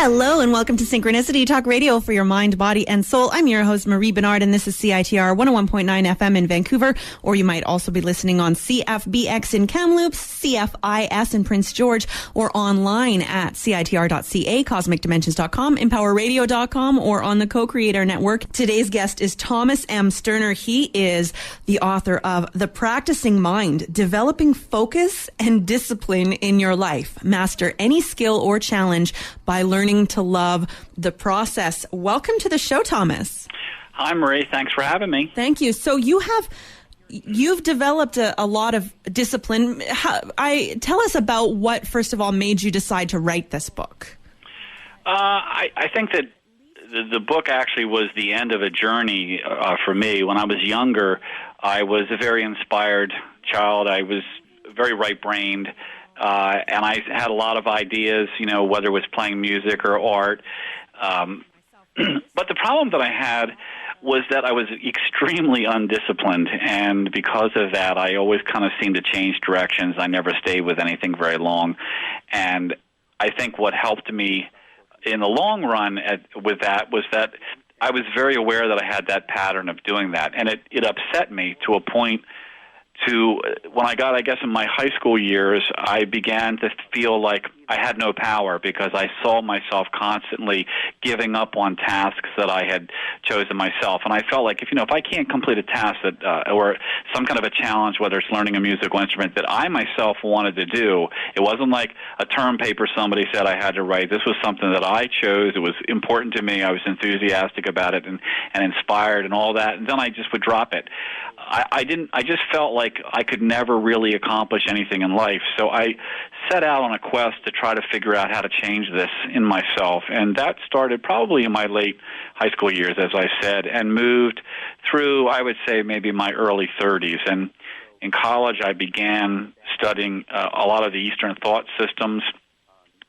Hello and welcome to Synchronicity Talk Radio for your mind, body, and soul. I'm your host, Marie Benard, and this is CITR 101.9 FM in Vancouver, or you might also be listening on CFBX in Kamloops, CFIS in Prince George, or online at CITR.ca, CosmicDimensions.com, EmpowerRadio.com, or on the Co-Creator Network. Today's guest is Thomas M. Sterner. He is the author of The Practicing Mind, Developing Focus and Discipline in Your Life. Master any skill or challenge by learning to love the process. Welcome to the show, Thomas. Hi, Marie. Thanks for having me. Thank you. So you've developed a lot of discipline. Tell us about what, first of all, made you decide to write this book. I think that the book actually was the end of a journey for me. When I was younger, I was a very inspired child. I was very right-brained. And I had a lot of ideas, whether it was playing music or art. But the problem that I had was that I was extremely undisciplined, and because of that, I always kind of seemed to change directions. I never stayed with anything very long. And I think what helped me in the long run with that was that I was very aware that I had that pattern of doing that, and it upset me to a point when I got, I guess, in my high school years, I began to feel like I had no power because I saw myself constantly giving up on tasks that I had chosen myself. And I felt like if I can't complete a task that or some kind of a challenge, whether it's learning a musical instrument that I myself wanted to do, it wasn't like a term paper somebody said I had to write. This was something that I chose. It was important to me. I was enthusiastic about it and inspired and all that. And then I just would drop it. I just felt like I could never really accomplish anything in life. So I set out on a quest to try to figure out how to change this in myself. And that started probably in my late high school years, as I said, and moved through, I would say, maybe my early 30s. And in college, I began studying a lot of the Eastern thought systems,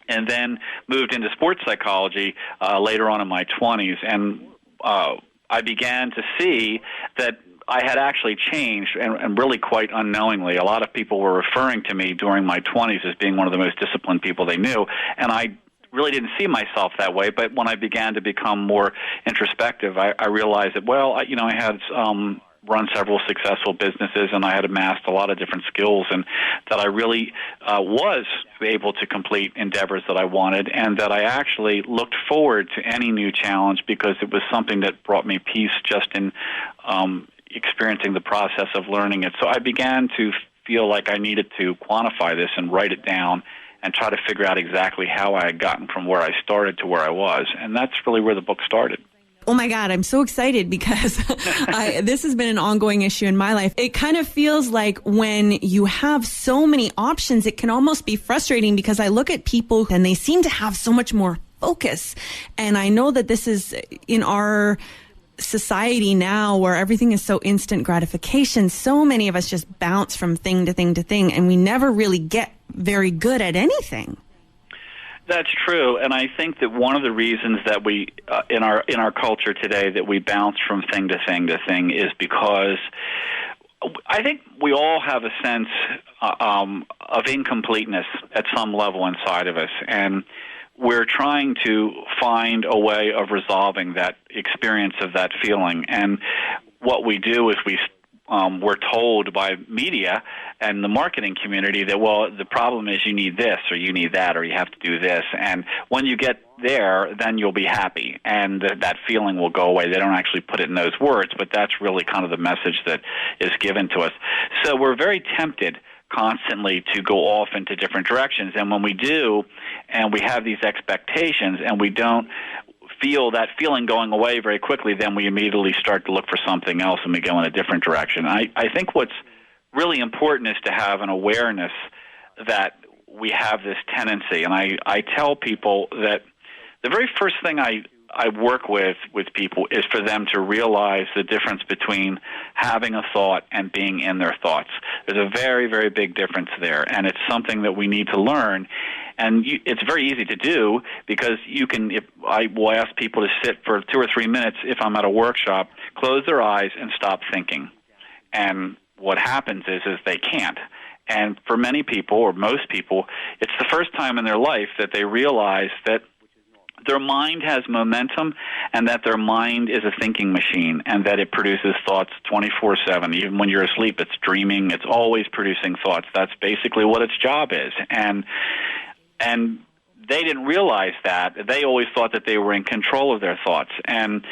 and then moved into sports psychology later on in my 20s. And I began to see that I had actually changed, and really quite unknowingly. A lot of people were referring to me during my 20s as being one of the most disciplined people they knew, and I really didn't see myself that way. But when I began to become more introspective, I realized that, I had run several successful businesses, and I had amassed a lot of different skills, and that I really was able to complete endeavors that I wanted, and that I actually looked forward to any new challenge because it was something that brought me peace just in experiencing the process of learning it. So I began to feel like I needed to quantify this and write it down and try to figure out exactly how I had gotten from where I started to where I was. And that's really where the book started. Oh my God, I'm so excited because this has been an ongoing issue in my life. It kind of feels like when you have so many options, it can almost be frustrating because I look at people and they seem to have so much more focus. And I know that this is in our society now where everything is so instant gratification. So many of us just bounce from thing to thing to thing, and we never really get very good at anything. That's true, and I think that one of the reasons that we in our culture today that we bounce from thing to thing to thing is because I think we all have a sense of incompleteness at some level inside of us, and we're trying to find a way of resolving that experience of that feeling. And what we do is we're told by media and the marketing community that, the problem is you need this or you need that or you have to do this. And when you get there, then you'll be happy and that feeling will go away. They don't actually put it in those words, but that's really kind of the message that is given to us. So we're very tempted constantly to go off into different directions. And when we do, and we have these expectations, and we don't feel that feeling going away very quickly, then we immediately start to look for something else and we go in a different direction. I think what's really important is to have an awareness that we have this tendency. And I tell people that the very first thing I work with people is for them to realize the difference between having a thought and being in their thoughts. There's a very, very big difference there, and it's something that we need to learn. And it's very easy to do because I will ask people to sit for 2 or 3 minutes if I'm at a workshop, close their eyes and stop thinking. And what happens is they can't. And for many people, or most people, it's the first time in their life that they realize that their mind has momentum, and that their mind is a thinking machine, and that it produces thoughts 24/7. Even when you're asleep, it's dreaming. It's always producing thoughts. That's basically what its job is. And they didn't realize that. They always thought that they were in control of their thoughts. And,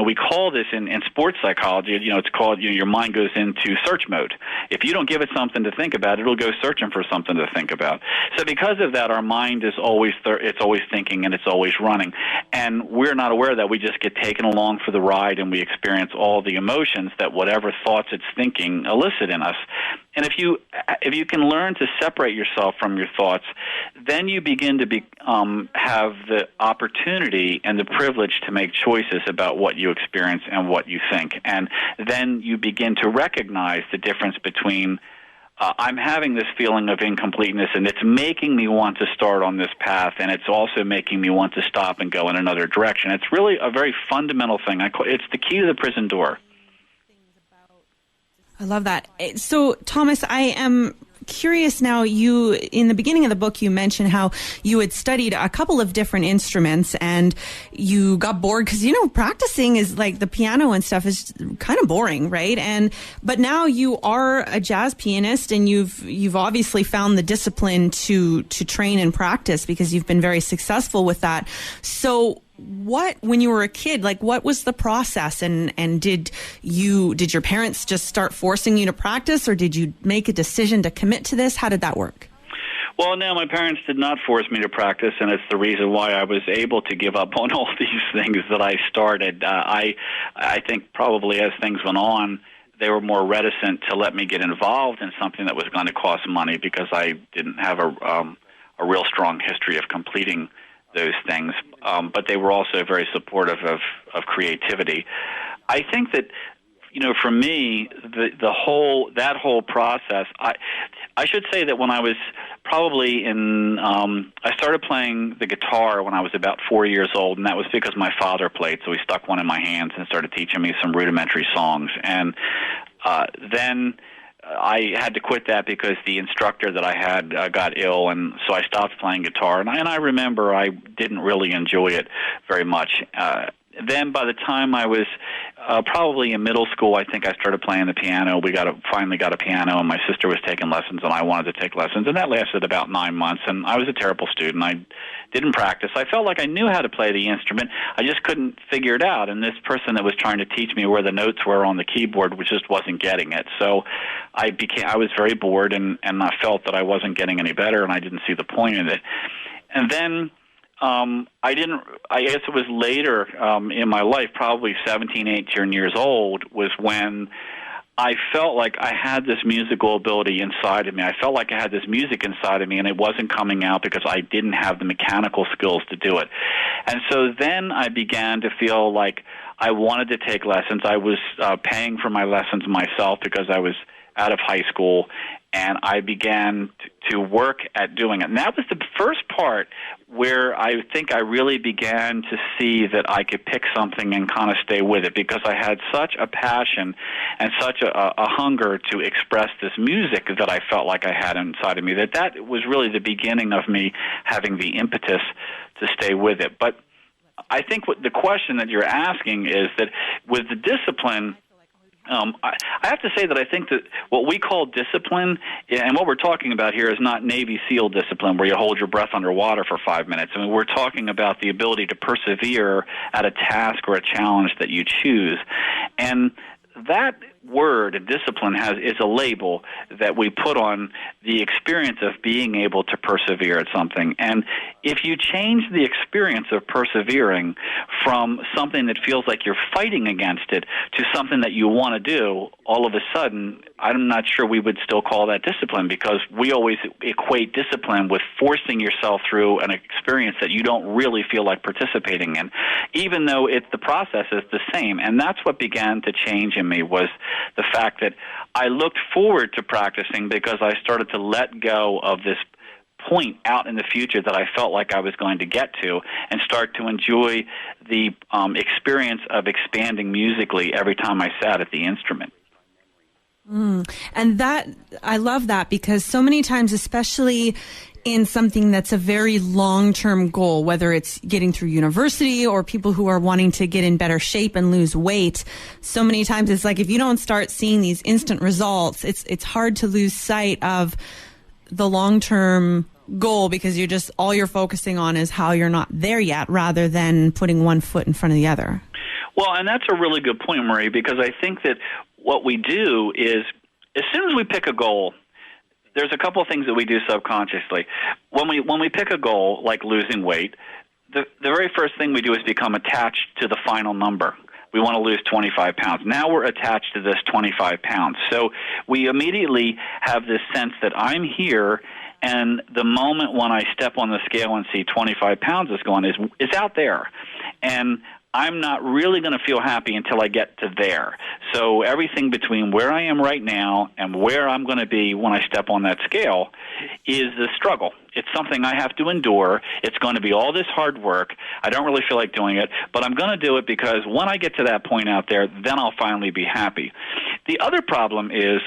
we call this in sports psychology, it's called, your mind goes into search mode. If you don't give it something to think about, it'll go searching for something to think about. So because of that, our mind is always, it's always thinking and it's always running. And we're not aware of that. We just get taken along for the ride and we experience all the emotions that whatever thoughts it's thinking elicit in us. And if you can learn to separate yourself from your thoughts, then you begin to have the opportunity and the privilege to make choices about what you experience and what you think. And then you begin to recognize the difference between I'm having this feeling of incompleteness, and it's making me want to start on this path, and it's also making me want to stop and go in another direction. It's really a very fundamental thing. It's the key to the prison door. I love that. So, Thomas, I am curious now. You, in the beginning of the book, you mentioned how you had studied a couple of different instruments and you got bored because, practicing is like the piano and stuff is kind of boring, right? But now you are a jazz pianist and you've obviously found the discipline to train and practice because you've been very successful with that. So, when you were a kid, what was the process, and did your parents just start forcing you to practice, or did you make a decision to commit to this? How did that work? Well, no, my parents did not force me to practice, and it's the reason why I was able to give up on all these things that I started. I think probably as things went on, they were more reticent to let me get involved in something that was going to cost money because I didn't have a real strong history of completing those things, but they were also very supportive of creativity. I think that, for me, that whole process, I should say that when I was probably I started playing the guitar when I was about 4 years old, and that was because my father played, so he stuck one in my hands and started teaching me some rudimentary songs. And then I had to quit that because the instructor that I had got ill, and so I stopped playing guitar. And I remember I didn't really enjoy it very much. Then by the time I was probably in middle school, I think I started playing the piano. We finally got a piano, and my sister was taking lessons, and I wanted to take lessons. And that lasted about 9 months, and I was a terrible student. I didn't practice. I felt like I knew how to play the instrument. I just couldn't figure it out. And this person that was trying to teach me where the notes were on the keyboard just wasn't getting it. So I was very bored, and I felt that I wasn't getting any better, and I didn't see the point in it. And then I guess it was later in my life, probably 17, 18 years old, was when I felt like I had this musical ability inside of me. I felt like I had this music inside of me, and it wasn't coming out because I didn't have the mechanical skills to do it. And so then I began to feel like I wanted to take lessons. I was paying for my lessons myself because I was out of high school, and I began to work at doing it. And that was the first part where I think I really began to see that I could pick something and kind of stay with it, because I had such a passion and such a hunger to express this music that I felt like I had inside of me, that was really the beginning of me having the impetus to stay with it. But I think what the question that you're asking is that with the discipline, I have to say that I think that what we call discipline, and what we're talking about here, is not Navy SEAL discipline where you hold your breath underwater for 5 minutes. I mean, we're talking about the ability to persevere at a task or a challenge that you choose. And that word, discipline, is a label that we put on the experience of being able to persevere at something. And if you change the experience of persevering from something that feels like you're fighting against it to something that you want to do, all of a sudden, I'm not sure we would still call that discipline, because we always equate discipline with forcing yourself through an experience that you don't really feel like participating in, even though the process is the same. And that's what began to change in me, was the fact that I looked forward to practicing because I started to let go of this point out in the future that I felt like I was going to get to, and start to enjoy the experience of expanding musically every time I sat at the instrument. And that, I love that, because so many times, especially in something that's a very long-term goal, whether it's getting through university or people who are wanting to get in better shape and lose weight, so many times it's like if you don't start seeing these instant results, it's hard to lose sight of the long-term goal because all you're focusing on is how you're not there yet rather than putting one foot in front of the other. Well, and that's a really good point, Marie, because I think that what we do is as soon as we pick a goal, there's a couple of things that we do subconsciously. When we pick a goal, like losing weight, the very first thing we do is become attached to the final number. We want to lose 25 pounds. Now we're attached to this 25 pounds. So we immediately have this sense that I'm here, and the moment when I step on the scale and see 25 pounds is gone is out there. And I'm not really going to feel happy until I get to there. So everything between where I am right now and where I'm going to be when I step on that scale is the struggle. It's something I have to endure. It's going to be all this hard work. I don't really feel like doing it, but I'm going to do it because when I get to that point out there, then I'll finally be happy. The other problem is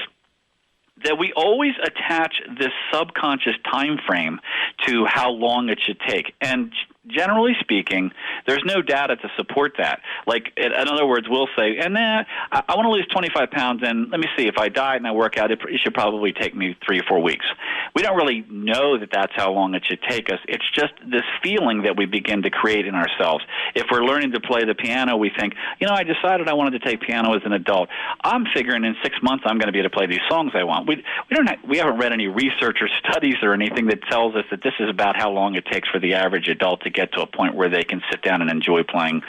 that we always attach this subconscious time frame to how long it should take. And generally speaking, there's no data to support that. Like, in other words, we'll say, I want to lose 25 pounds, and let me see, if I diet and I work out, it should probably take me 3 or 4 weeks. We don't really know that that's how long it should take us. It's just this feeling that we begin to create in ourselves. If we're learning to play the piano, we think, I decided I wanted to take piano as an adult. I'm figuring in 6 months I'm going to be able to play these songs I want. We haven't read any research or studies or anything that tells us that this is about how long it takes for the average adult to get to a point where they can sit down and enjoy playing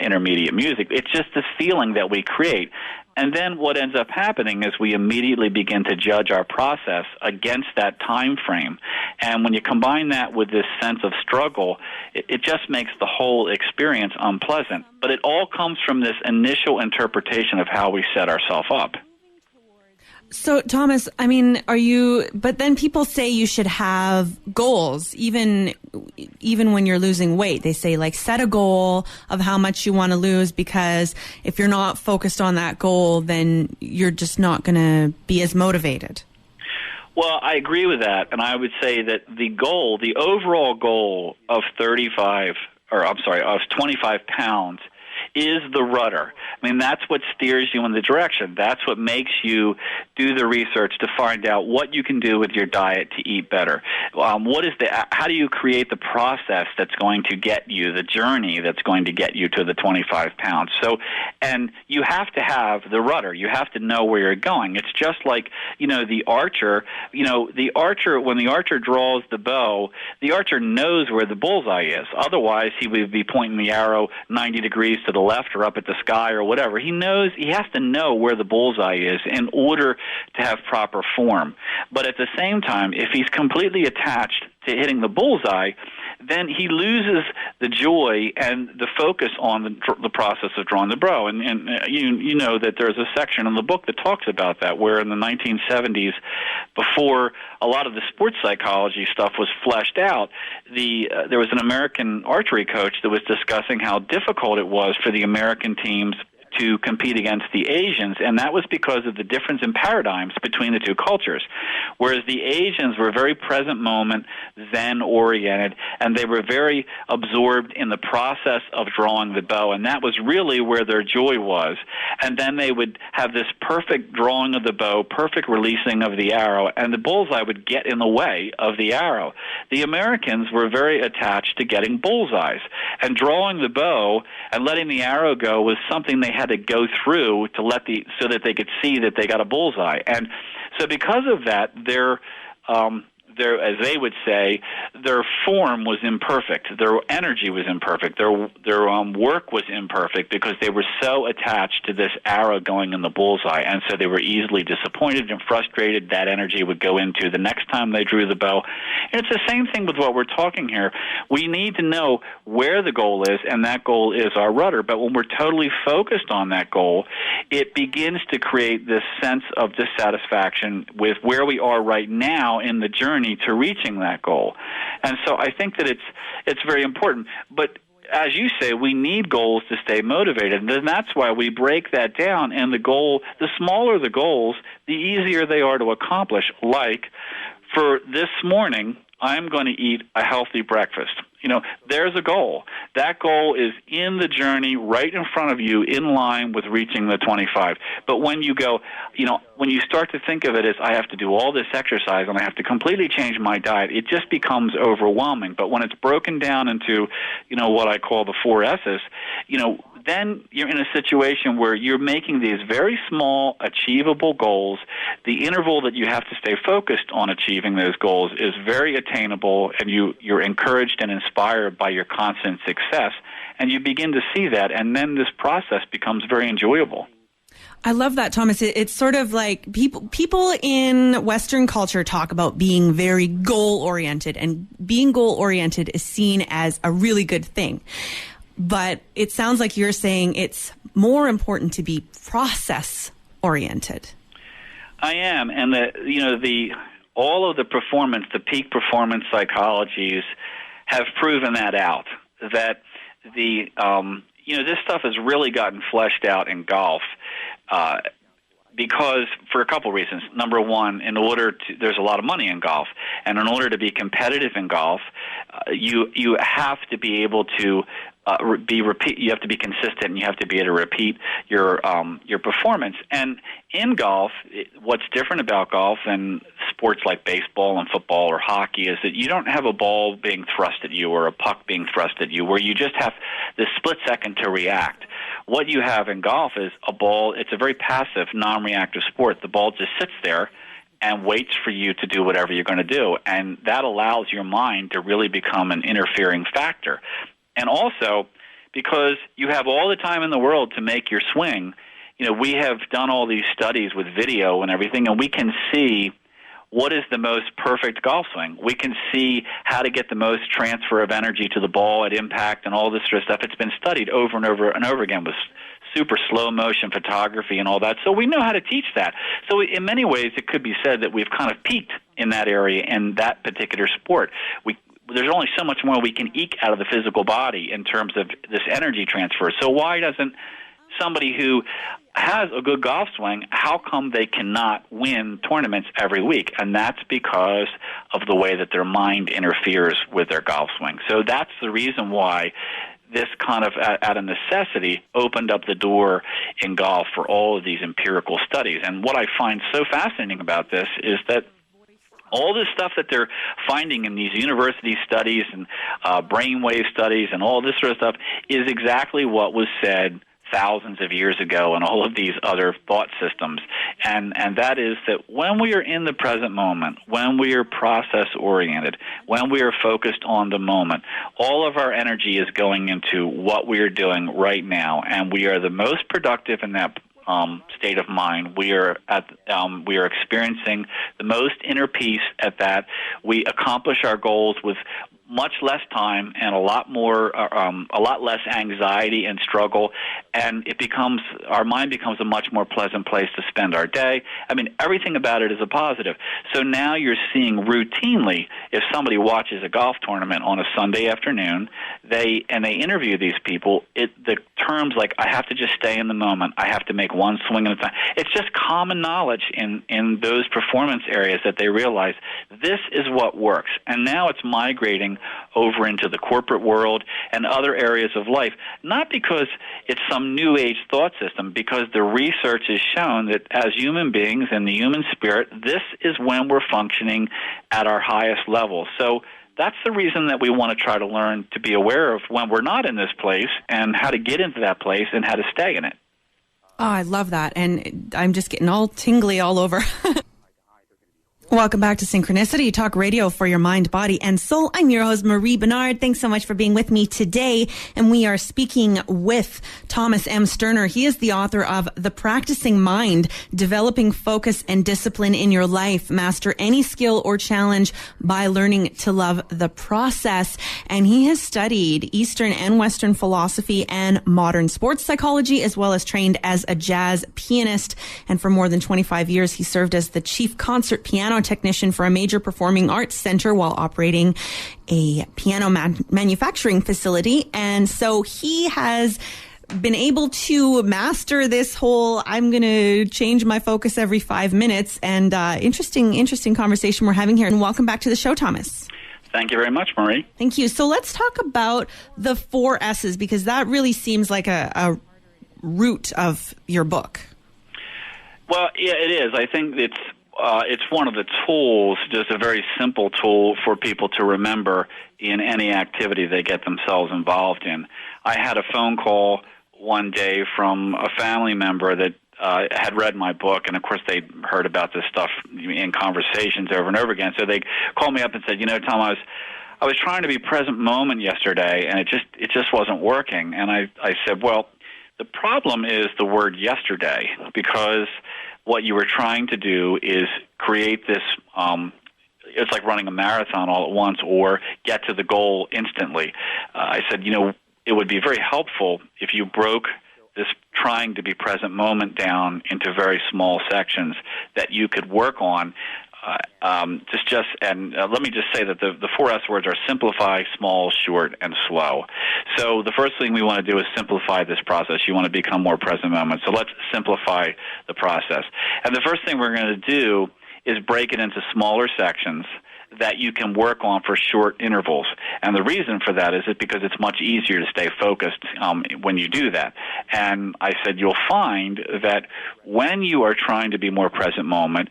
intermediate music. It's just this feeling that we create. And then what ends up happening is we immediately begin to judge our process against that time frame. And when you combine that with this sense of struggle, it just makes the whole experience unpleasant. But it all comes from this initial interpretation of how we set ourselves up. So, Thomas, but then people say you should have goals, even when you're losing weight. They say, set a goal of how much you want to lose, because if you're not focused on that goal, then you're just not going to be as motivated. Well, I agree with that, and I would say that the overall goal of 25 pounds is the rudder. That's what steers you in the direction. That's what makes you do the research to find out what you can do with your diet to eat better. How do you create the process that's going to get you, the journey that's going to get you to the 25 pounds? So, and you have to have the rudder. You have to know where you're going. It's just like, the archer. When the archer draws the bow, the archer knows where the bullseye is. Otherwise, he would be pointing the arrow 90 degrees to the left or up at the sky or whatever. He has to know where the bullseye is in order to have proper form. But at the same time, if he's completely attached to hitting the bullseye, then he loses the joy and the focus on the process of drawing the bow. And you know that there's a section in the book that talks about that, where in the 1970s, before a lot of the sports psychology stuff was fleshed out, there was an American archery coach that was discussing how difficult it was for the American teams to compete against the Asians, and that was because of the difference in paradigms between the two cultures. Whereas the Asians were very present moment, Zen-oriented, and they were very absorbed in the process of drawing the bow, and that was really where their joy was. And then they would have this perfect drawing of the bow, perfect releasing of the arrow, and the bullseye would get in the way of the arrow. The Americans were very attached to getting bullseyes, and drawing the bow and letting the arrow go was something they had to go through to so that they could see that they got a bullseye. And so because of that, their as they would say, their form was imperfect. Their energy was imperfect. Their work was imperfect because they were so attached to this arrow going in the bullseye, and so they were easily disappointed and frustrated. That energy would go into the next time they drew the bow. And it's the same thing with what we're talking here. We need to know where the goal is, and that goal is our rudder. But when we're totally focused on that goal, it begins to create this sense of dissatisfaction with where we are right now in the journey to reaching that goal. And so I think that it's very important. But as you say, we need goals to stay motivated, and then that's why we break that down. And the smaller the goals, the easier they are to accomplish. Like, for this morning, I'm going to eat a healthy breakfast. There's a goal. That goal is in the journey right in front of you, in line with reaching the 25. But when you go, when you start to think of it as I have to do all this exercise and I have to completely change my diet, it just becomes overwhelming. But when it's broken down into, what I call the 4 S's, then you're in a situation where you're making these very small, achievable goals. The interval that you have to stay focused on achieving those goals is very attainable, and you're encouraged and inspired by your constant success, and you begin to see that, and then this process becomes very enjoyable. I love that, Thomas. It's sort of like people in Western culture talk about being very goal-oriented, and being goal-oriented is seen as a really good thing. But it sounds like you're saying it's more important to be process-oriented. I am, and all of the performance, the peak performance psychologies, have proven that out. That this stuff has really gotten fleshed out in golf. Because for a couple reasons. Number one, there's a lot of money in golf, and in order to be competitive in golf, you have to be able to you have to be consistent, and you have to be able to repeat your performance. And in golf, what's different about golf than sports like baseball and football or hockey is that you don't have a ball being thrust at you or a puck being thrust at you, where you just have this split second to react. What you have in golf is a ball. It's a very passive, non-reactive sport. The ball just sits there and waits for you to do whatever you're going to do, and that allows your mind to really become an interfering factor. And also, because you have all the time in the world to make your swing, we have done all these studies with video and everything, and we can see what is the most perfect golf swing. We can see how to get the most transfer of energy to the ball at impact and all this sort of stuff. It's been studied over and over and over again with super slow motion photography and all that. So we know how to teach that. So in many ways, it could be said that we've kind of peaked in that area in that particular sport. There's only so much more we can eke out of the physical body in terms of this energy transfer. So why doesn't somebody who has a good golf swing, how come they cannot win tournaments every week? And that's because of the way that their mind interferes with their golf swing. So that's the reason why this kind of, out of necessity, opened up the door in golf for all of these empirical studies. And what I find so fascinating about this is that all this stuff that they're finding in these university studies and brainwave studies and all this sort of stuff is exactly what was said thousands of years ago and all of these other thought systems. And that is that when we are in the present moment, when we are process-oriented, when we are focused on the moment, all of our energy is going into what we are doing right now, and we are the most productive in that state of mind. We are experiencing the most inner peace at that. We accomplish our goals with much less time and a lot less anxiety and struggle, and our mind becomes a much more pleasant place to spend our day. I mean, everything about it is a positive. So now you're seeing routinely, if somebody watches a golf tournament on a Sunday afternoon, they interview these people, the terms like, I have to just stay in the moment, I have to make one swing at a time. It's just common knowledge in those performance areas that they realize this is what works. And now it's migrating over into the corporate world and other areas of life, not because it's some new age thought system, because the research has shown that as human beings and the human spirit, this is when we're functioning at our highest level. So that's the reason that we want to try to learn to be aware of when we're not in this place and how to get into that place and how to stay in it. Oh, I love that. And I'm just getting all tingly all over. Welcome back to Synchronicity Talk Radio for your mind, body, and soul. I'm your host, Marie Benard. Thanks so much for being with me today. And we are speaking with Thomas M. Sterner. He is the author of The Practicing Mind, Developing Focus and Discipline in Your Life. Master any skill or challenge by learning to love the process. And he has studied Eastern and Western philosophy and modern sports psychology, as well as trained as a jazz pianist. And for more than 25 years, he served as the chief concert piano technician for a major performing arts center while operating a piano manufacturing facility. And so he has been able to master this whole, I'm going to change my focus every 5 minutes. And interesting conversation we're having here. And welcome back to the show, Thomas. Thank you very much, Marie. Thank you. So let's talk about the 4 S's, because that really seems like a root of your book. Well, yeah, it is. I think it's one of the tools, just a very simple tool for people to remember in any activity they get themselves involved in. I had a phone call one day from a family member that had read my book, and of course they'd heard about this stuff in conversations over and over again. So they called me up and said, Tom, I was trying to be present moment yesterday, and it just wasn't working. And I said, well, the problem is the word yesterday, because what you were trying to do is create this it's like running a marathon all at once or get to the goal instantly. I said, it would be very helpful if you broke this trying to be present moment down into very small sections that you could work on. Let me just say that the 4 S words are simplify, small, short, and slow. So the first thing we want to do is simplify this process. You want to become more present moment. So let's simplify the process. And the first thing we're going to do is break it into smaller sections that you can work on for short intervals. And the reason for that is because it's much easier to stay focused when you do that. And I said you'll find that when you are trying to be more present moment,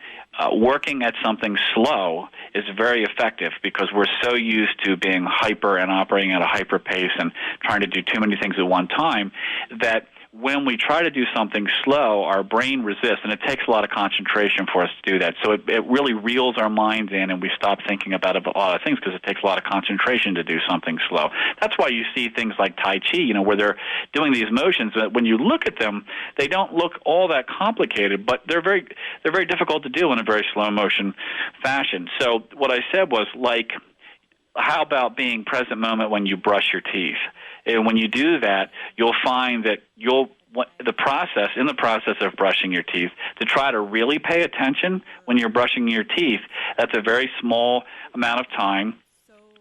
working at something slow is very effective, because we're so used to being hyper and operating at a hyper pace and trying to do too many things at one time that when we try to do something slow, our brain resists, and it takes a lot of concentration for us to do that. So it really reels our minds in, and we stop thinking about a lot of things because it takes a lot of concentration to do something slow. That's why you see things like Tai Chi, where they're doing these motions that when you look at them, they don't look all that complicated, but they're very difficult to do in a very slow motion fashion. So what I said was, how about being present moment when you brush your teeth? And when you do that, you'll find that in the process of brushing your teeth, to try to really pay attention when you're brushing your teeth, that's a very small amount of time.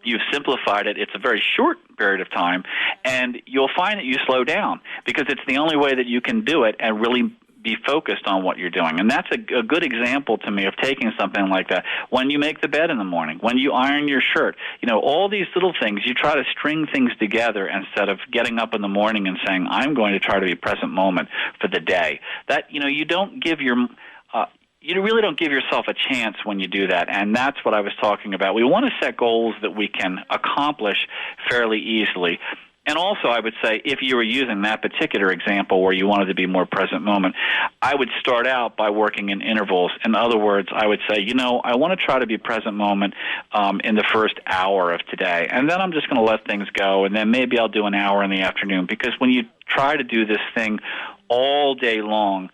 You've simplified it. It's a very short period of time, and you'll find that you slow down, because it's the only way that you can do it and really be focused on what you're doing. And that's a good example to me of taking something like that. When you make the bed in the morning, when you iron your shirt, all these little things, you try to string things together instead of getting up in the morning and saying, I'm going to try to be present moment for the day. That, you really don't give yourself a chance when you do that, and that's what I was talking about. We want to set goals that we can accomplish fairly easily. And also, I would say, if you were using that particular example where you wanted to be more present moment, I would start out by working in intervals. In other words, I would say, I want to try to be present moment in the first hour of today. And then I'm just going to let things go, and then maybe I'll do an hour in the afternoon. Because when you try to do this thing all day long,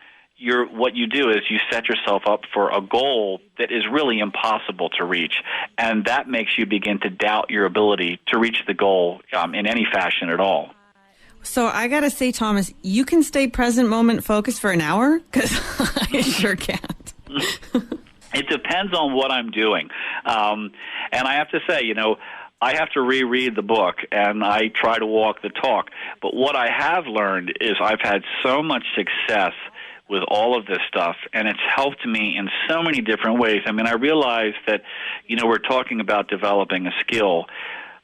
what you do is you set yourself up for a goal that is really impossible to reach, and that makes you begin to doubt your ability to reach the goal in any fashion at all. So I got to say, Thomas, you can stay present moment focused for an hour? Because I sure can't. It depends on what I'm doing. And I have to say, I have to reread the book, and I try to walk the talk. But what I have learned is I've had so much success with all of this stuff, and it's helped me in so many different ways. I mean, I realize that, we're talking about developing a skill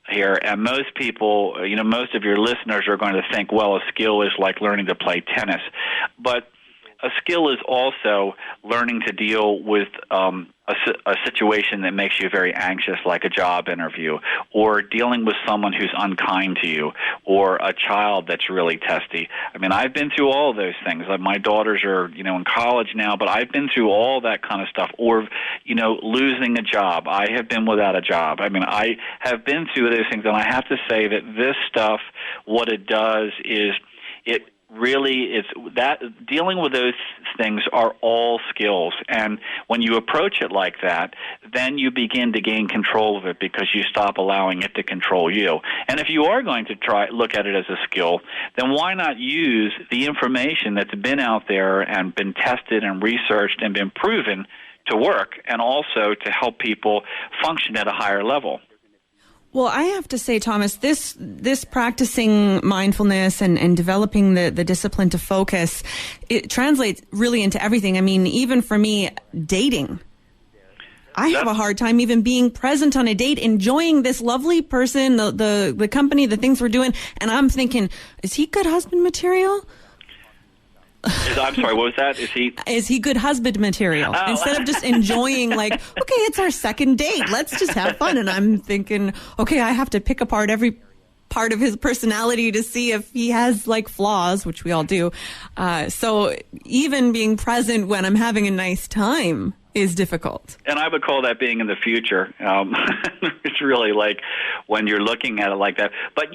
here, and most people, most of your listeners are going to think, well, a skill is like learning to play tennis. But a skill is also learning to deal with a situation that makes you very anxious, like a job interview, or dealing with someone who's unkind to you, or a child that's really testy. I mean, I've been through all of those things. My daughters are, in college now, but I've been through all that kind of stuff. Or, losing a job. I have been without a job. I mean, I have been through those things, and I have to say that this stuff, what it does is it really is that dealing with those things are all skills. And when you approach it like that, then you begin to gain control of it, because you stop allowing it to control you. And if you are going to look at it as a skill, then why not use the information that's been out there and been tested and researched and been proven to work, and also to help people function at a higher level? Well, I have to say, Thomas, this practicing mindfulness and developing the discipline to focus, it translates really into everything. I mean, even for me, dating. I have a hard time even being present on a date, enjoying this lovely person, the company, the things we're doing. And I'm thinking, is he good husband material? I'm sorry, what was that? Is he good husband material? Oh. Instead of just enjoying, like, okay, it's our second date, let's just have fun. And I'm thinking, okay, I have to pick apart every part of his personality to see if he has like flaws, which we all do. So even being present when I'm having a nice time is difficult. And I would call that being in the future. It's really like when you're looking at it like that. But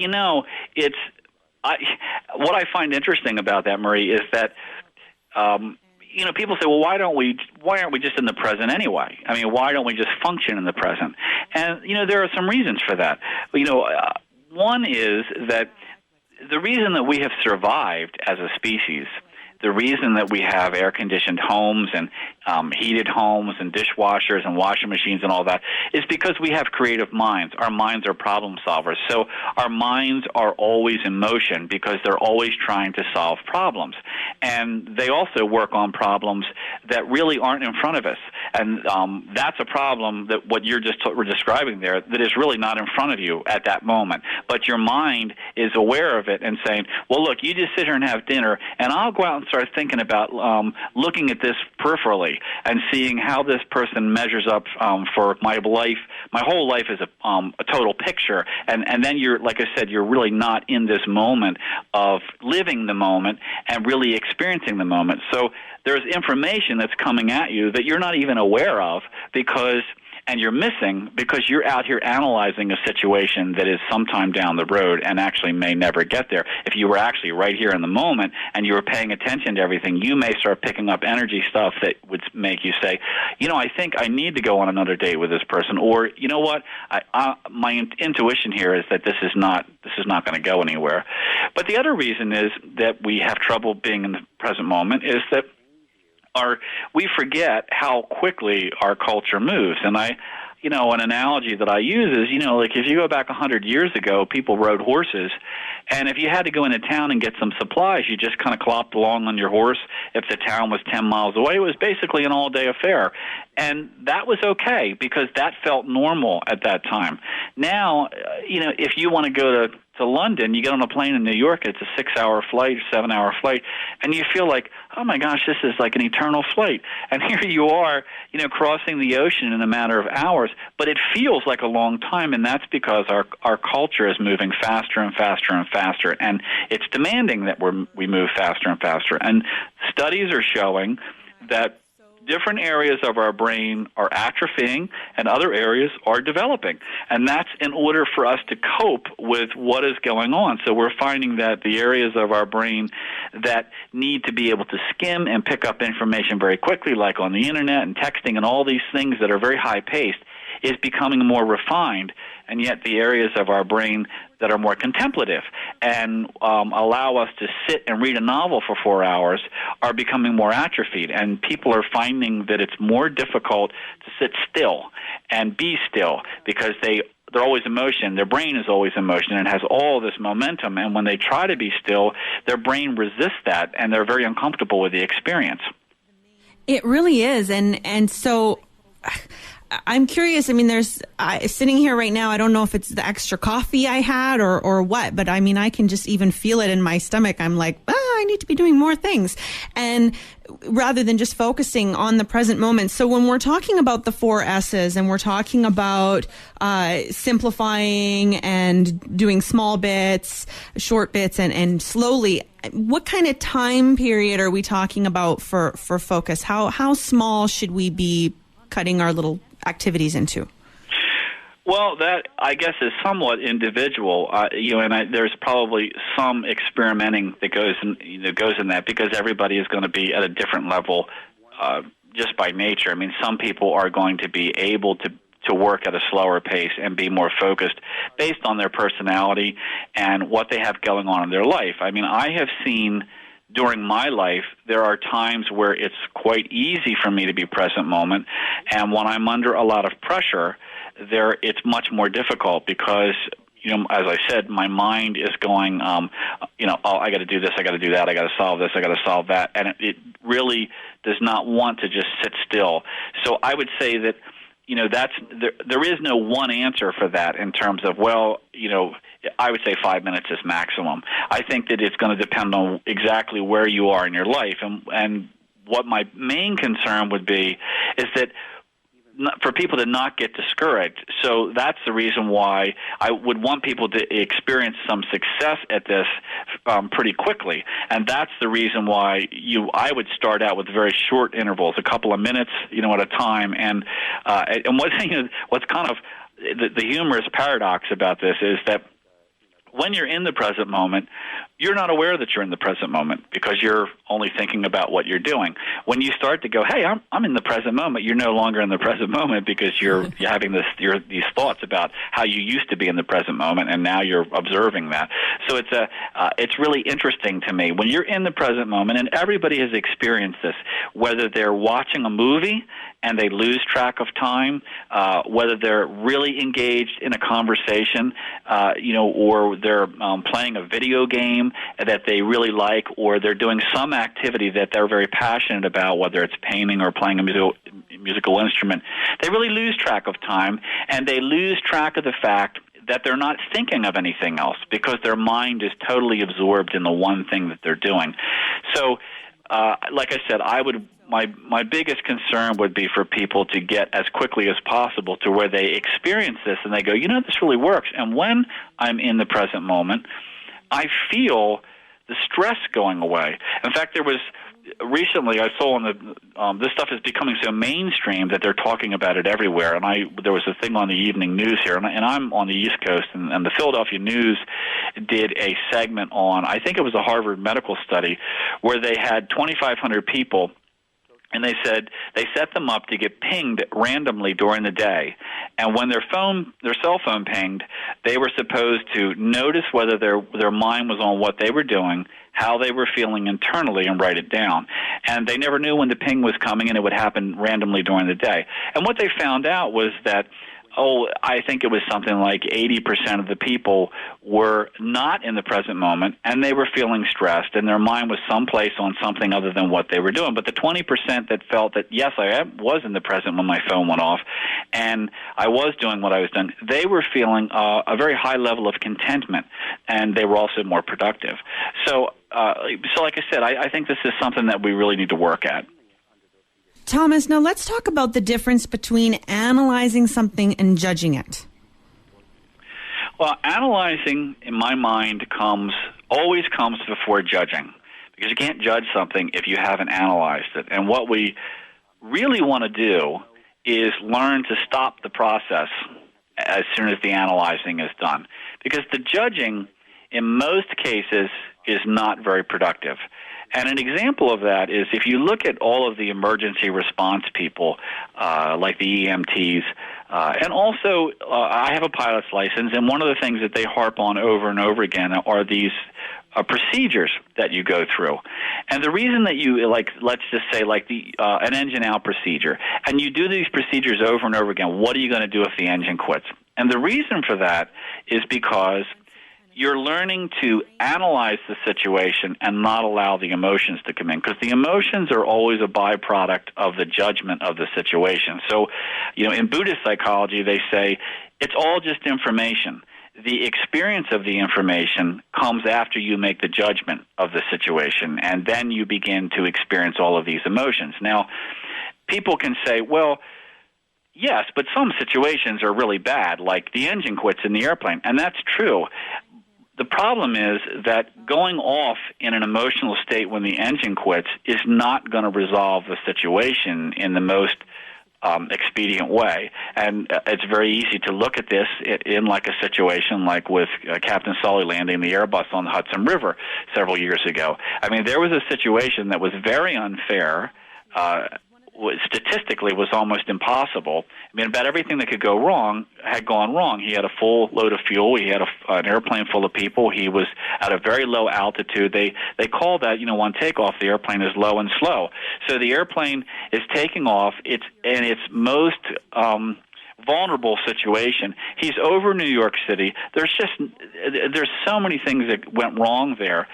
what I find interesting about that, Marie, is that people say, well, why aren't we just in the present anyway? I mean, why don't we just function in the present? And there are some reasons for that. One is that the reason that we have survived as a species, the reason that we have air-conditioned homes and heated homes and dishwashers and washing machines and all that is because we have creative minds. Our minds are problem solvers. So our minds are always in motion because they're always trying to solve problems. And they also work on problems that really aren't in front of us. And that's a problem that what you're just were describing there that is really not in front of you at that moment. But your mind is aware of it and saying, well, look, you just sit here and have dinner, and I'll go out and start thinking about looking at this peripherally and seeing how this person measures up for my life. My whole life is a total picture, and then you're, like I said, you're really not in this moment of living the moment and really experiencing the moment. So there's information that's coming at you that you're not even aware of and you're missing because you're out here analyzing a situation that is sometime down the road and actually may never get there. If you were actually right here in the moment and you were paying attention to everything, you may start picking up energy stuff that would make you say, I think I need to go on another date with this person, or you know what, my intuition here is that this is not going to go anywhere. But the other reason is that we have trouble being in the present moment is that we forget how quickly our culture moves. And an analogy that I use is, like if you go back 100 years ago, people rode horses, and if you had to go into town and get some supplies, you just kind of clopped along on your horse. If the town was 10 miles away, it was basically an all-day affair. And that was okay because that felt normal at that time. Now, if you want to go to London, you get on a plane in New York, it's a 6-hour flight, 7-hour flight, and you feel like, oh my gosh, this is like an eternal flight. And here you are, crossing the ocean in a matter of hours, but it feels like a long time, and that's because our culture is moving faster and faster and faster, and it's demanding that we move faster and faster. And studies are showing that different areas of our brain are atrophying and other areas are developing. And that's in order for us to cope with what is going on. So we're finding that the areas of our brain that need to be able to skim and pick up information very quickly, like on the internet and texting and all these things that are very high-paced, is becoming more refined. And yet the areas of our brain that are more contemplative and allow us to sit and read a novel for 4 hours are becoming more atrophied. And people are finding that it's more difficult to sit still and be still because they're always in motion. Their brain is always in motion and has all this momentum. And when they try to be still, their brain resists that, and they're very uncomfortable with the experience. It really is. And so I'm curious. I mean, there's sitting here right now, I don't know if it's the extra coffee I had or what, but I mean, I can just even feel it in my stomach. I'm like, I need to be doing more things. And rather than just focusing on the present moment. So when we're talking about the 4 S's and we're talking about simplifying and doing small bits, short bits, and slowly, what kind of time period are we talking about for focus? How small should we be cutting our little activities into? Well, that, I guess, is somewhat individual, there's probably some experimenting that goes in that because everybody is going to be at a different level just by nature. I mean, some people are going to be able to work at a slower pace and be more focused based on their personality and what they have going on in their life. I mean, I have seen during my life, there are times where it's quite easy for me to be present moment, and when I'm under a lot of pressure, it's much more difficult because, as I said, my mind is going, I got to do this, I got to do that, I got to solve this, I got to solve that, and it really does not want to just sit still. So I would say that, there is no one answer for that in terms of, I would say 5 minutes is maximum. I think that it's going to depend on exactly where you are in your life. And what my main concern would be is that for people to not get discouraged. So that's the reason why I would want people to experience some success at this pretty quickly. And that's the reason why I would start out with very short intervals, a couple of minutes, at a time. And what's kind of the humorous paradox about this is that when you're in the present moment, you're not aware that you're in the present moment because you're only thinking about what you're doing. When you start to go, hey, I'm in the present moment, you're no longer in the present moment because you're having these thoughts about how you used to be in the present moment, and now you're observing that. So it's really interesting to me. When you're in the present moment, and everybody has experienced this, whether they're watching a movie and they lose track of time, whether they're really engaged in a conversation, or they're playing a video game that they really like, or they're doing some activity that they're very passionate about, whether it's painting or playing a musical instrument, they really lose track of time, and they lose track of the fact that they're not thinking of anything else because their mind is totally absorbed in the one thing that they're doing. So, like I said, my biggest concern would be for people to get as quickly as possible to where they experience this and they go, this really works. And when I'm in the present moment, I feel the stress going away. In fact, there was recently I saw on this stuff is becoming so mainstream that they're talking about it everywhere. And there was a thing on the evening news here, and I'm on the East Coast, and the Philadelphia News did a segment on, I think it was a Harvard medical study, where they had 2,500 people. And they said they set them up to get pinged randomly during the day. And when their cell phone pinged, they were supposed to notice whether their mind was on what they were doing, how they were feeling internally, and write it down. And they never knew when the ping was coming, and it would happen randomly during the day. And what they found out was that, I think it was something like 80% of the people were not in the present moment, and they were feeling stressed, and their mind was someplace on something other than what they were doing. But the 20% that felt that, yes, I was in the present when my phone went off, and I was doing what I was doing, they were feeling a very high level of contentment, and they were also more productive. So like I said, I think this is something that we really need to work at. Thomas, now let's talk about the difference between analyzing something and judging it. Well, analyzing, in my mind, always comes before judging, because you can't judge something if you haven't analyzed it. And what we really want to do is learn to stop the process as soon as the analyzing is done, because the judging, in most cases, is not very productive. And an example of that is if you look at all of the emergency response people, like the EMTs, and also I have a pilot's license, and one of the things that they harp on over and over again are these procedures that you go through. And the reason that you, let's just say an engine out procedure, and you do these procedures over and over again, what are you going to do if the engine quits? And the reason for that is because you're learning to analyze the situation and not allow the emotions to come in, because the emotions are always a byproduct of the judgment of the situation. So, in Buddhist psychology, they say it's all just information. The experience of the information comes after you make the judgment of the situation, and then you begin to experience all of these emotions. Now, people can say, well, yes, but some situations are really bad, like the engine quits in the airplane, and that's true. The problem is that going off in an emotional state when the engine quits is not going to resolve the situation in the most expedient way. And it's very easy to look at this in like a situation like with Captain Sully landing the Airbus on the Hudson River several years ago. I mean, there was a situation that was very unfair, statistically was almost impossible. I mean, about everything that could go wrong had gone wrong. He had a full load of fuel. He had an airplane full of people. He was at a very low altitude. They call that, on takeoff, the airplane is low and slow. So the airplane is taking off. It's in its most vulnerable situation. He's over New York City. There's so many things that went wrong there.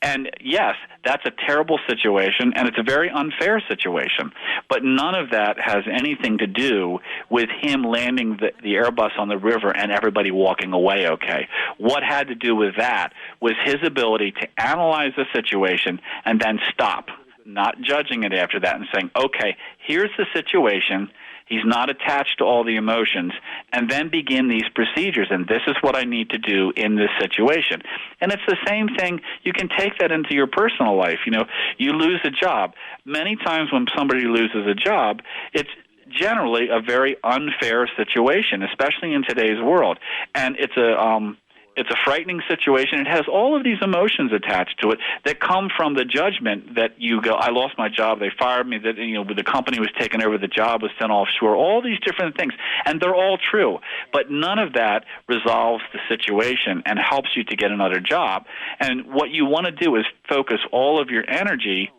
And yes, that's a terrible situation, and it's a very unfair situation. But none of that has anything to do with him landing the Airbus on the river and everybody walking away okay. What had to do with that was his ability to analyze the situation and then stop, not judging it after that and saying, okay, here's the situation. He's not attached to all the emotions, and then begin these procedures, and this is what I need to do in this situation. And it's the same thing. You can take that into your personal life. You lose a job. Many times when somebody loses a job, it's generally a very unfair situation, especially in today's world. And it's a frightening situation. It has all of these emotions attached to it that come from the judgment that you go, I lost my job, they fired me, that the company was taken over, the job was sent offshore, all these different things. And they're all true. But none of that resolves the situation and helps you to get another job. And what you want to do is focus all of your energy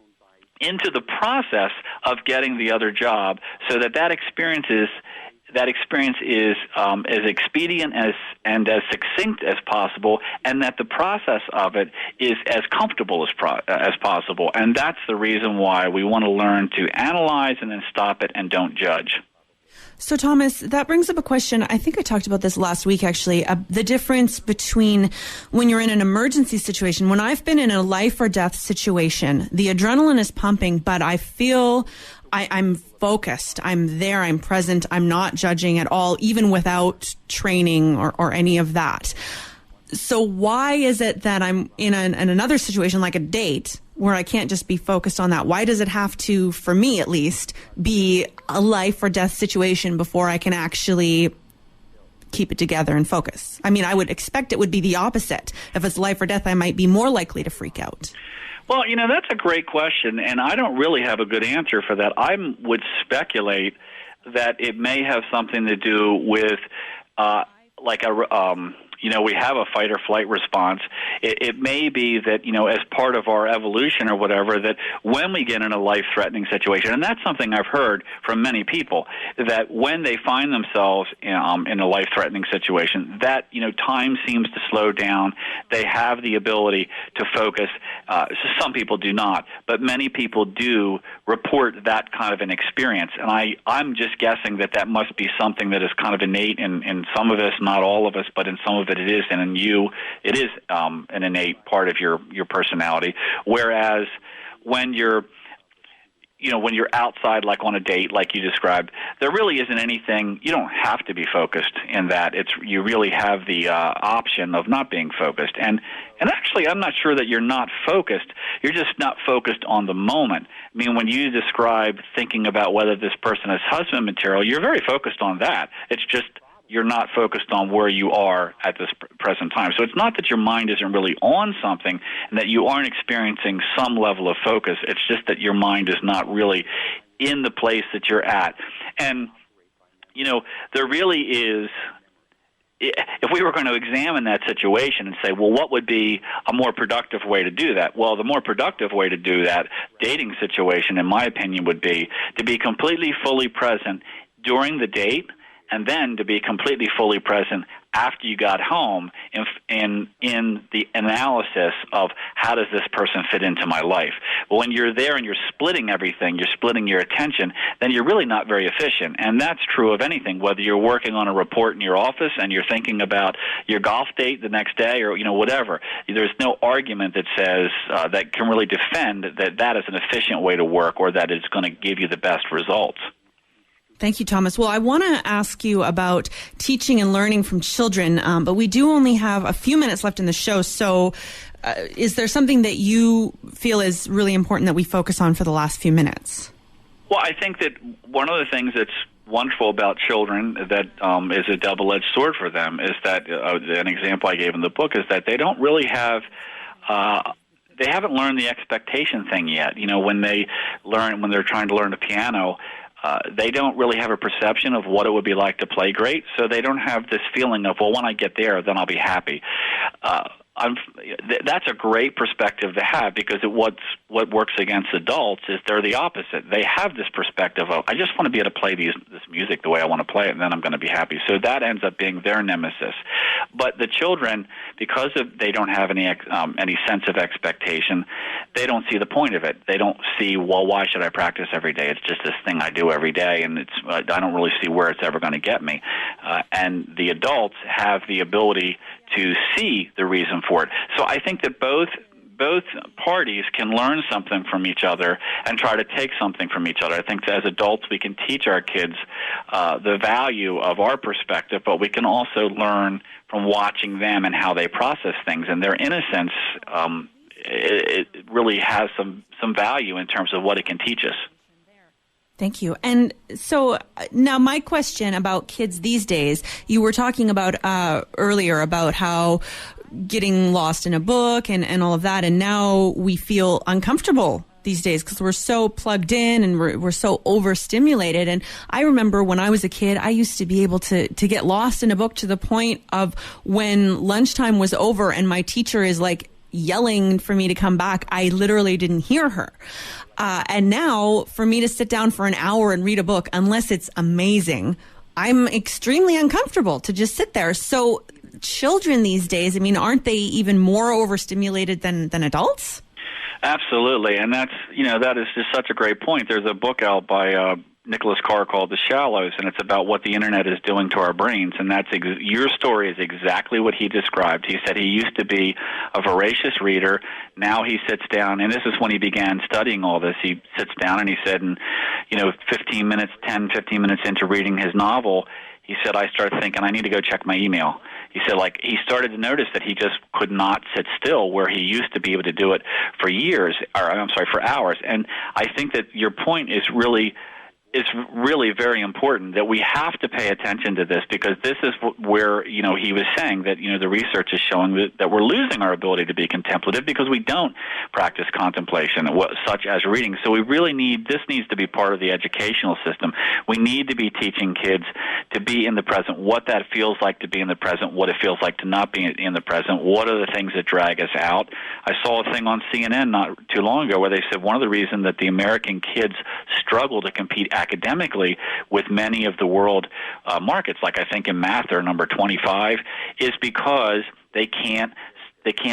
into the process of getting the other job so that experience is as expedient and as succinct as possible, and that the process of it is as comfortable as possible. And that's the reason why we want to learn to analyze and then stop it and don't judge. So, Thomas, that brings up a question. I think I talked about this last week, actually. The difference between when you're in an emergency situation. When I've been in a life or death situation, the adrenaline is pumping, but I feel I'm focused. I'm there. I'm present. I'm not judging at all, even without training or any of that. So why is it that I'm in another situation like a date where I can't just be focused on that? Why does it have to, for me at least, be a life or death situation before I can actually keep it together and focus? I mean, I would expect it would be the opposite. If it's life or death, I might be more likely to freak out. Well, that's a great question, and I don't really have a good answer for that. I would speculate that it may have something to do with we have a fight or flight response. It may be that, as part of our evolution or whatever, that when we get in a life-threatening situation, and that's something I've heard from many people, that when they find themselves in a life-threatening situation, that, time seems to slow down. They have the ability to focus. Some people do not, but many people do report that kind of an experience. And I'm just guessing that must be something that is kind of innate in some of us, not all of us, but in some of it is, and in you, it is an innate part of your personality. Whereas when you're outside, like on a date, like you described, there really isn't anything. You don't have to be focused in that. You really have the option of not being focused. And actually, I'm not sure that you're not focused. You're just not focused on the moment. I mean, when you describe thinking about whether this person is husband material, you're very focused on that. It's just you're not focused on where you are at this present time. So it's not that your mind isn't really on something and that you aren't experiencing some level of focus. It's just that your mind is not really in the place that you're at. And, there really is, if we were going to examine that situation and say, well, what would be a more productive way to do that? Well, the more productive way to do that dating situation, in my opinion, would be to be completely fully present during the date, and then to be completely fully present after you got home in the analysis of how does this person fit into my life. But when you're there and you're splitting everything, you're splitting your attention, then you're really not very efficient. And that's true of anything, whether you're working on a report in your office and you're thinking about your golf date the next day or, whatever. There's no argument that says that can really defend that is an efficient way to work or that it's going to give you the best results. Thank you, Thomas. Well, I want to ask you about teaching and learning from children, but we do only have a few minutes left in the show. So is there something that you feel is really important that we focus on for the last few minutes? Well, I think that one of the things that's wonderful about children that is a double-edged sword for them is that an example I gave in the book is that they don't really have they haven't learned the expectation thing yet. When they're trying to learn the piano, they don't really have a perception of what it would be like to play great, so they don't have this feeling of, well, when I get there, then I'll be happy. that's a great perspective to have, because what works against adults is they're the opposite. They have this perspective of, I just want to be able to play this music the way I want to play it, and then I'm going to be happy. So that ends up being their nemesis. But the children, because they don't have any sense of expectation, they don't see the point of it. They don't see, well, why should I practice every day? It's just this thing I do every day, and I don't really see where it's ever going to get me. And the adults have the ability to see the reason for it. So I think that both parties can learn something from each other and try to take something from each other. I think that as adults we can teach our kids the value of our perspective, but we can also learn from watching them and how they process things. And their innocence, it really has some value in terms of what it can teach us. Thank you. And so now my question about kids these days, you were talking about earlier about how getting lost in a book and all of that, and now we feel uncomfortable these days because we're so plugged in and we're so overstimulated. And I remember when I was a kid, I used to be able to get lost in a book to the point of when lunchtime was over and my teacher is like yelling for me to come back, I literally didn't hear her. And now for me to sit down for an hour and read a book, unless it's amazing, I'm extremely uncomfortable to just sit there. So children these days, I mean, aren't they even more overstimulated than adults? Absolutely. And that is just such a great point. There's a book out by Nicholas Carr called The Shallows, and it's about what the internet is doing to our brains. And that's your story is exactly what he described. He said he used to be a voracious reader. Now he sits down, and this is when he began studying all this. He sits down and he said, 15 minutes into reading his novel, he said, I started thinking, I need to go check my email. He said, he started to notice that he just could not sit still, where he used to be able to do it for hours. And I think that your point is really very important, that we have to pay attention to this, because this is where, he was saying that, the research is showing that we're losing our ability to be contemplative because we don't practice contemplation, such as reading. So we really this needs to be part of the educational system. We need to be teaching kids to be in the present, what that feels like to be in the present, what it feels like to not be in the present, what are the things that drag us out. I saw a thing on CNN not too long ago where they said one of the reasons that the American kids struggle to compete academically with many of the world markets, like I think in math they're number 25, is because they can't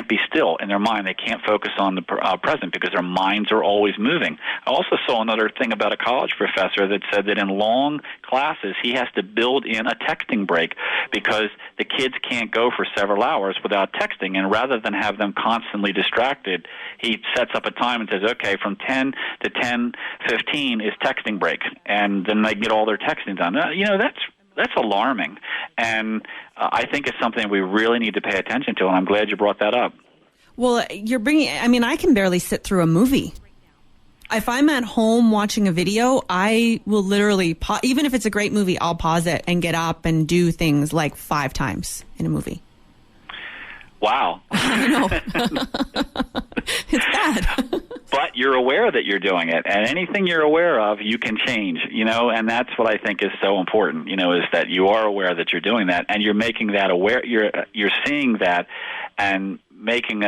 be still in their mind. They can't focus on the present because their minds are always moving. I also saw another thing about a college professor that said that in long classes he has to build in a texting break because the kids can't go for several hours without texting, and rather than have them constantly distracted, he sets up a time and says, okay, from 10 to 10:15 is texting break, and then they get all their texting done. That's alarming, and I think it's something we really need to pay attention to, and I'm glad you brought that up. Well, I can barely sit through a movie. If I'm at home watching a video, I will literally, even if it's a great movie, I'll pause it and get up and do things like 5 times in a movie. Wow. I know. It's bad. But you're aware that you're doing it, and anything you're aware of, you can change, and that's what I think is so important, is that you are aware that you're doing that, and you're making that aware, you're seeing that, and making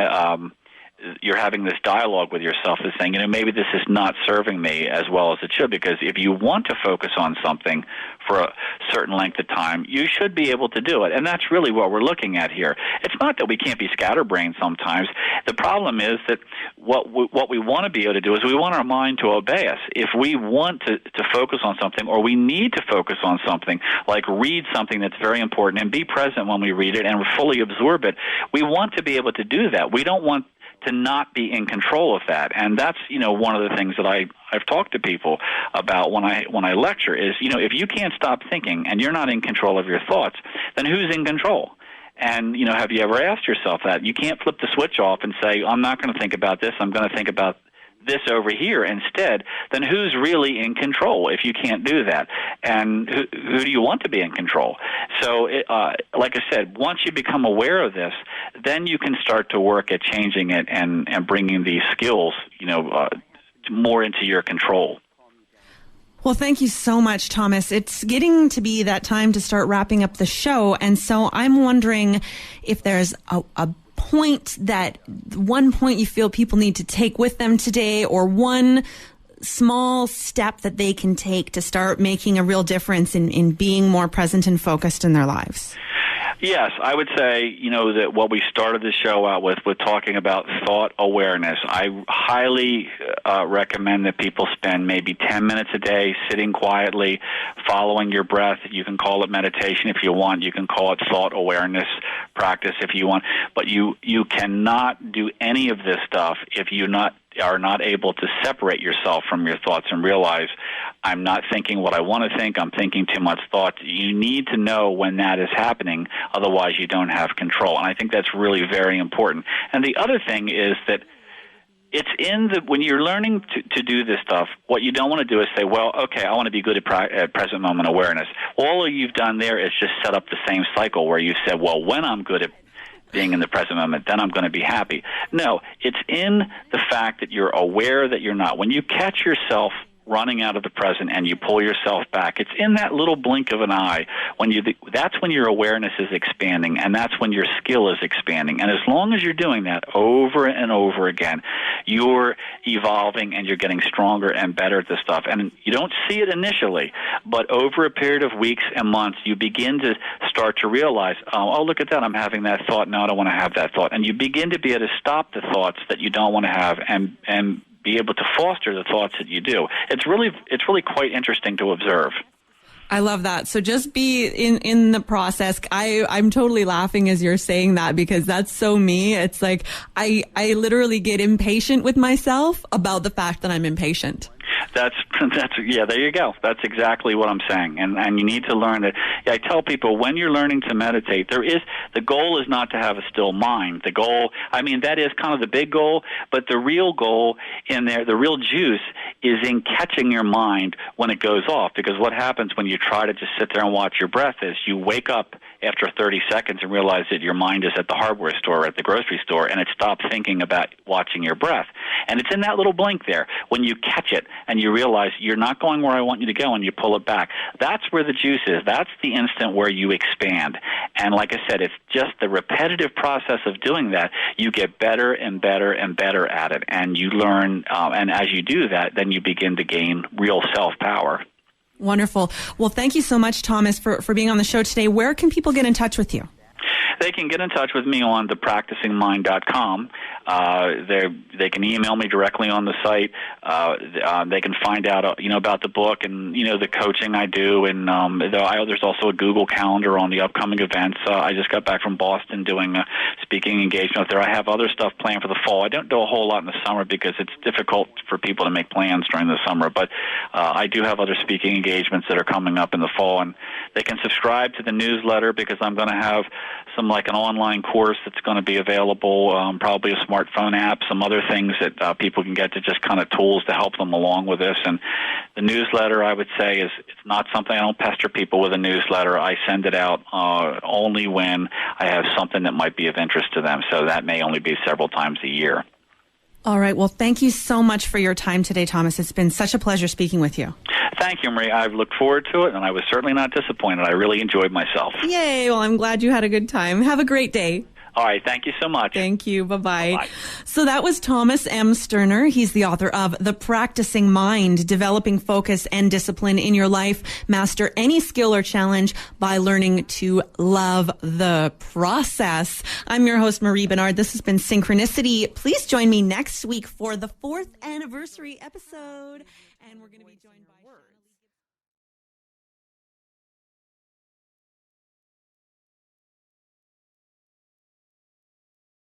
you're having this dialogue with yourself as saying, maybe this is not serving me as well as it should, because if you want to focus on something for a certain length of time, you should be able to do it. And that's really what we're looking at here. It's not that we can't be scatterbrained sometimes. The problem is that what we want to be able to do is we want our mind to obey us. If we want to focus on something, or we need to focus on something, like read something that's very important and be present when we read it and fully absorb it, we want to be able to do that. We don't want to not be in control of that. And that's, one of the things that I've talked to people about when I lecture is, if you can't stop thinking and you're not in control of your thoughts, then who's in control? And, have you ever asked yourself that? You can't flip the switch off and say, I'm not going to think about this, I'm going to think about this over here instead. Then who's really in control if you can't do that? And who do you want to be in control? So, like I said, once you become aware of this, then you can start to work at changing it and bringing these skills, more into your control. Well, thank you so much, Thomas. It's getting to be that time to start wrapping up the show. And so I'm wondering if there's a one point you feel people need to take with them today, or one small step that they can take to start making a real difference in being more present and focused in their lives? Yes, I would say, that what we started the show out with talking about thought awareness. I highly recommend that people spend maybe 10 minutes a day sitting quietly, following your breath. You can call it meditation if you want. You can call it thought awareness practice if you want. But you cannot do any of this stuff if you are not able to separate yourself from your thoughts and realize, I'm not thinking what I want to think, I'm thinking too much thought. You need to know when that is happening, otherwise you don't have control. And I think that's really very important. And the other thing is that it's when you're learning to do this stuff, what you don't want to do is say, well, okay, I want to be good at present moment awareness. All you've done there is just set up the same cycle where you said, well, when I'm good at being in the present moment, then I'm going to be happy. No, it's in the fact that you're aware that you're not. When you catch yourself running out of the present and you pull yourself back, it's in that little blink of an eye that's when your awareness is expanding, and that's when your skill is expanding. And as long as you're doing that over and over again, you're evolving and you're getting stronger and better at this stuff. And you don't see it initially, but over a period of weeks and months, you begin to start to realize, oh, look at that, I'm having that thought. No, I don't want to have that thought. And you begin to be able to stop the thoughts that you don't want to have and be able to foster the thoughts that you do. It's really quite interesting to observe. I love that. So just be in the process. I'm totally laughing as you're saying that, because that's so me. It's like I literally get impatient with myself about the fact that I'm impatient. That's there you go. That's exactly what I'm saying. And you need to learn that. I tell people, when you're learning to meditate, the goal is not to have a still mind. The goal, that is kind of the big goal, but the real goal in there, the real juice is in catching your mind when it goes off. Because what happens when you try to just sit there and watch your breath is you wake up after 30 seconds and realize that your mind is at the hardware store or at the grocery store, and it stops thinking about watching your breath. And it's in that little blink there when you catch it and you realize you're not going where I want you to go, and you pull it back. That's where the juice is. That's the instant where you expand. And like I said, it's just the repetitive process of doing that. You get better and better and better at it, and you learn, and as you do that, then you begin to gain real self-power. Wonderful. Well, thank you so much, Thomas, for being on the show today. Where can people get in touch with you? They can get in touch with me on thepracticingmind.com. They can email me directly on the site. They can find out, about the book and, the coaching I do. And there's also a Google Calendar on the upcoming events. I just got back from Boston doing a speaking engagement there. I have other stuff planned for the fall. I don't do a whole lot in the summer because it's difficult for people to make plans during the summer. But I do have other speaking engagements that are coming up in the fall. And they can subscribe to the newsletter, because I'm going to have like an online course that's going to be available, probably a smartphone app, some other things that people can get to just kind of tools to help them along with this. And the newsletter, I would say, it's not something, I don't pester people with a newsletter. I send it out only when I have something that might be of interest to them. So that may only be several times a year. All right. Well, thank you so much for your time today, Thomas. It's been such a pleasure speaking with you. Thank you, Marie. I've looked forward to it, and I was certainly not disappointed. I really enjoyed myself. Yay. Well, I'm glad you had a good time. Have a great day. All right. Thank you so much. Thank you. Bye-bye. Bye-bye. So that was Thomas M. Sterner. He's the author of The Practicing Mind, Developing Focus and Discipline in Your Life. Master any skill or challenge by learning to love the process. I'm your host, Marie Benard. This has been Synchronicity. Please join me next week for the 4th anniversary episode. And we're going to be joined by...